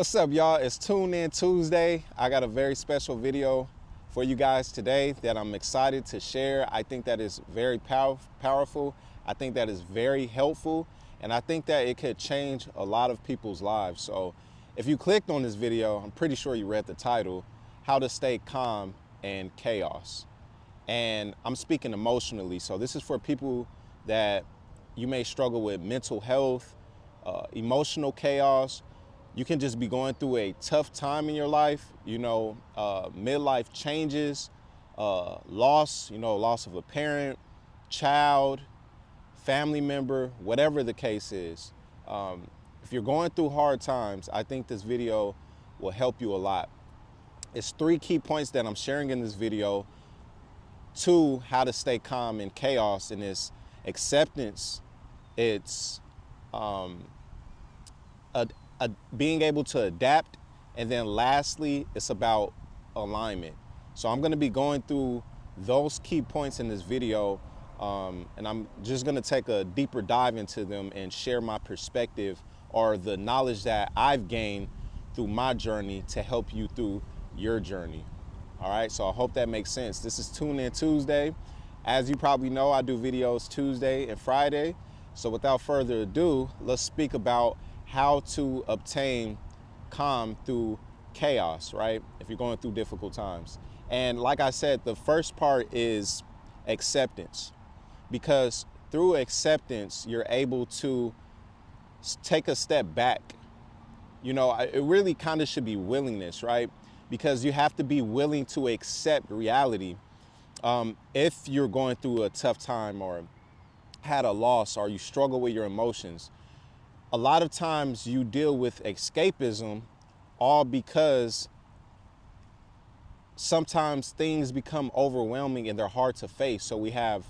What's up, y'all? It's Tune In Tuesday. I got a very special video for you guys today that I'm excited to share. I think that is very powerful. I think that is very helpful. And I think that it could change a lot of people's lives. So if you clicked on this video, I'm pretty sure you read the title, How to Stay Calm in Chaos. And I'm speaking emotionally. So this is for people that you may struggle with mental health, emotional chaos. You can just be going through a tough time in your life, midlife changes, loss, loss of a parent, child, family member, whatever the case is. If you're going through hard times, I think this video will help you a lot. It's 3 key points that I'm sharing in this video to how to stay calm in chaos, and it's acceptance, it's being able to adapt, and then lastly, it's about alignment. So I'm going to be going through those key points in this video, and I'm just going to take a deeper dive into them and share my perspective or the knowledge that I've gained through my journey to help you through your journey. All right, so I hope that makes sense. This is Tune In Tuesday. As you probably know, I do videos Tuesday and Friday. So without further ado, let's speak about how to obtain calm through chaos, right? If you're going through difficult times. And like I said, the first part is acceptance, because through acceptance, you're able to take a step back. It really kind of should be willingness, right? Because you have to be willing to accept reality. If you're going through a tough time or had a loss or you struggle with your emotions, a lot of times you deal with escapism, all because sometimes things become overwhelming and they're hard to face. So we have,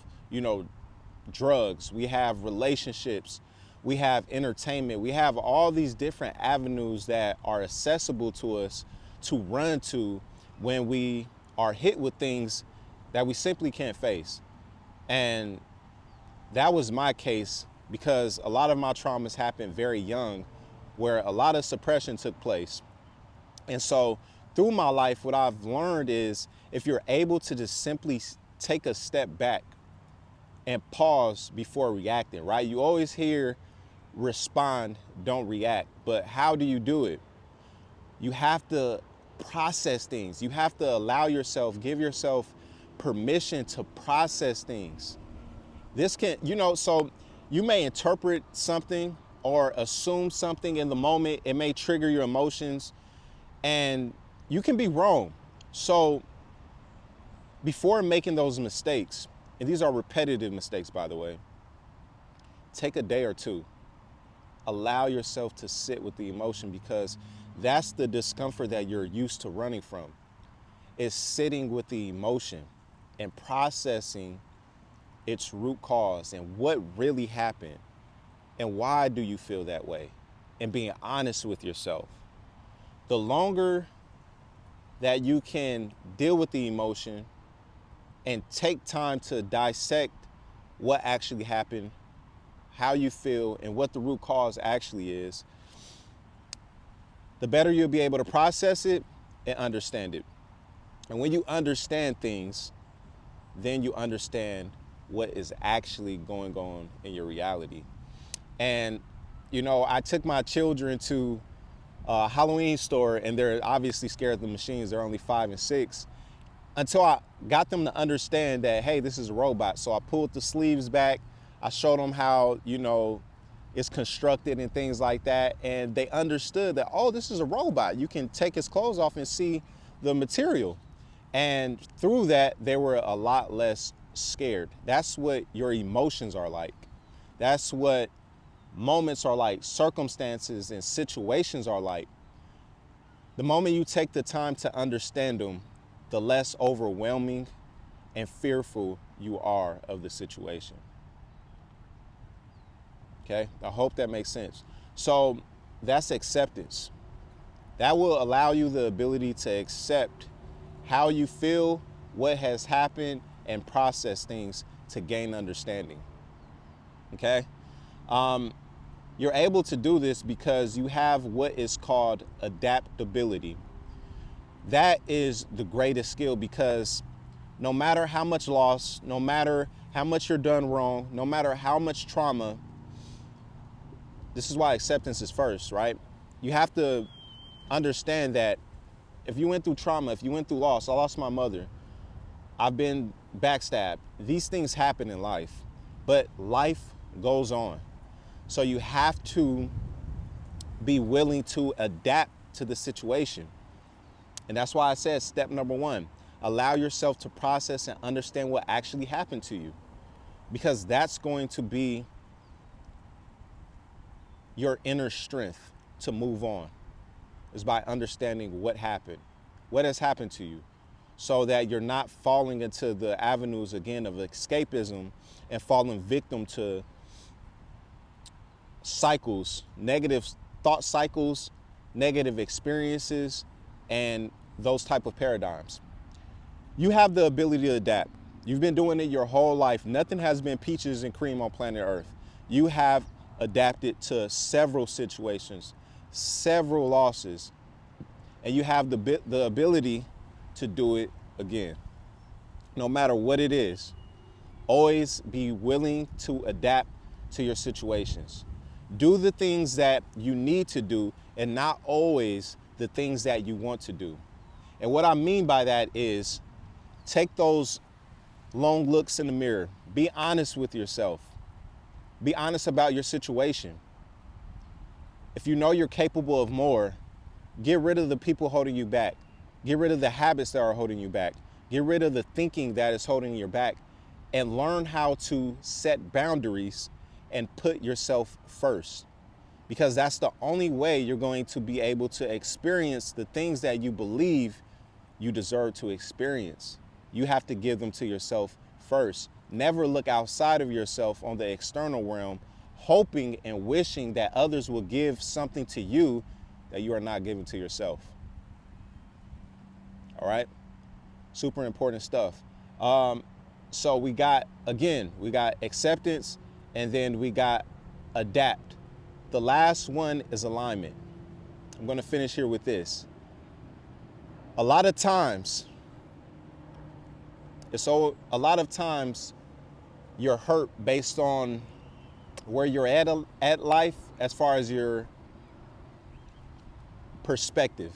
drugs, we have relationships, we have entertainment, we have all these different avenues that are accessible to us to run to when we are hit with things that we simply can't face. And that was my case, because a lot of my traumas happened very young, where a lot of suppression took place. And so through my life, what I've learned is if you're able to just simply take a step back and pause before reacting, right? You always hear respond, don't react. But how do you do it? You have to process things. You have to allow yourself, give yourself permission to process things. This can, so you may interpret something or assume something in the moment. It may trigger your emotions and you can be wrong. So before making those mistakes, and these are repetitive mistakes, by the way, take a day or two. Allow yourself to sit with the emotion, because that's the discomfort that you're used to running from, is sitting with the emotion and processing its root cause and what really happened and why do you feel that way, and being honest with yourself. The longer that you can deal with the emotion and take time to dissect what actually happened, how you feel, and what the root cause actually is, the better you'll be able to process it and understand it. And when you understand things, then you understand what is actually going on in your reality. And, I took my children to a Halloween store, and they're obviously scared of the machines. They're only 5 and 6, until I got them to understand that, hey, this is a robot. So I pulled the sleeves back. I showed them how, it's constructed and things like that. And they understood that, oh, this is a robot. You can take his clothes off and see the material. And through that, they were a lot less scared. That's what your emotions are like. That's what moments are like, circumstances and situations are like. The moment you take the time to understand them, the less overwhelming and fearful you are of the situation. Okay, I hope that makes sense. So that's acceptance. That will allow you the ability to accept how you feel, what has happened, and process things to gain understanding. Okay? You're able to do this because you have what is called adaptability. That is the greatest skill, because no matter how much loss, no matter how much you're done wrong, no matter how much trauma, this is why acceptance is first, right? You have to understand that if you went through trauma, if you went through loss, I lost my mother, I've been backstabbed. These things happen in life, but life goes on. So you have to be willing to adapt to the situation. And that's why I said step number one, allow yourself to process and understand what actually happened to you, because that's going to be your inner strength to move on, is by understanding what happened, what has happened to you, so that you're not falling into the avenues again of escapism and falling victim to cycles, negative thought cycles, negative experiences, and those type of paradigms. You have the ability to adapt. You've been doing it your whole life. Nothing has been peaches and cream on planet Earth. You have adapted to several situations, several losses, and you have the ability to do it again. No matter what it is, always be willing to adapt to your situations. Do the things that you need to do and not always the things that you want to do. And what I mean by that is take those long looks in the mirror. Be honest with yourself. Be honest about your situation. If you know you're capable of more, get rid of the people holding you back. Get rid of the habits that are holding you back. Get rid of the thinking that is holding you back, and learn how to set boundaries and put yourself first. Because that's the only way you're going to be able to experience the things that you believe you deserve to experience. You have to give them to yourself first. Never look outside of yourself on the external realm, hoping and wishing that others will give something to you that you are not giving to yourself. All right? Super important stuff. So we got acceptance, and then we got adapt. The last one is alignment. I'm going to finish here with this. A lot of times you're hurt based on where you're at life as far as your perspective.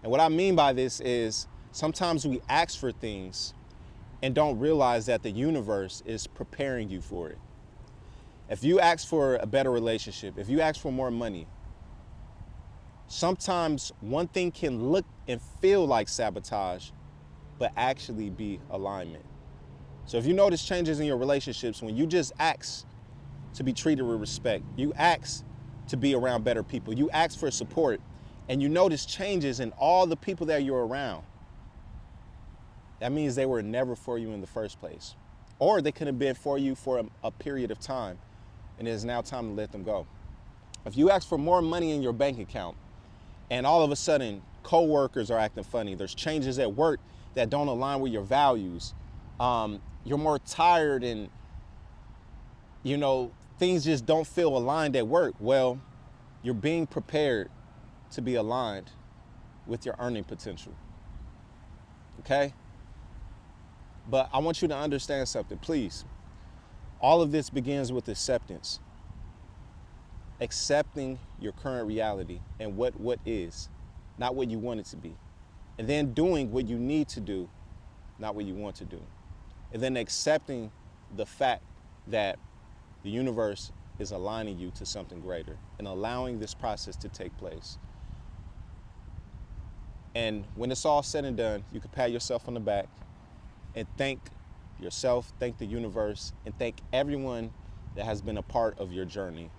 And what I mean by this is sometimes we ask for things and don't realize that the universe is preparing you for it. If you ask for a better relationship, if you ask for more money, sometimes one thing can look and feel like sabotage, but actually be alignment. So if you notice changes in your relationships, when you just ask to be treated with respect, you ask to be around better people, you ask for support, and you notice changes in all the people that you're around, that means they were never for you in the first place. Or they could have been for you for a period of time, and it is now time to let them go. If you ask for more money in your bank account, and all of a sudden coworkers are acting funny, there's changes at work that don't align with your values, you're more tired, and things just don't feel aligned at work, well, you're being prepared to be aligned with your earning potential. Okay? But I want you to understand something, please. All of this begins with acceptance. Accepting your current reality and what is, not what you want it to be. And then doing what you need to do, not what you want to do. And then accepting the fact that the universe is aligning you to something greater and allowing this process to take place. And when it's all said and done, you can pat yourself on the back and thank yourself, thank the universe, and thank everyone that has been a part of your journey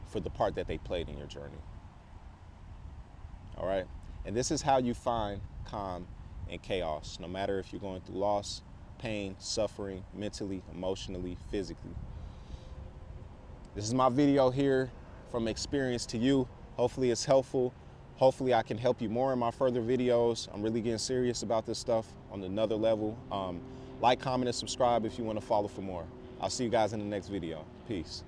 for the part that they played in your journey. All right? And this is how you find calm in chaos, no matter if you're going through loss, pain, suffering, mentally, emotionally, physically. This is my video here from experience to you. Hopefully it's helpful. Hopefully I can help you more in my further videos. I'm really getting serious about this stuff on another level. Like, comment, and subscribe if you want to follow for more. I'll see you guys in the next video. Peace.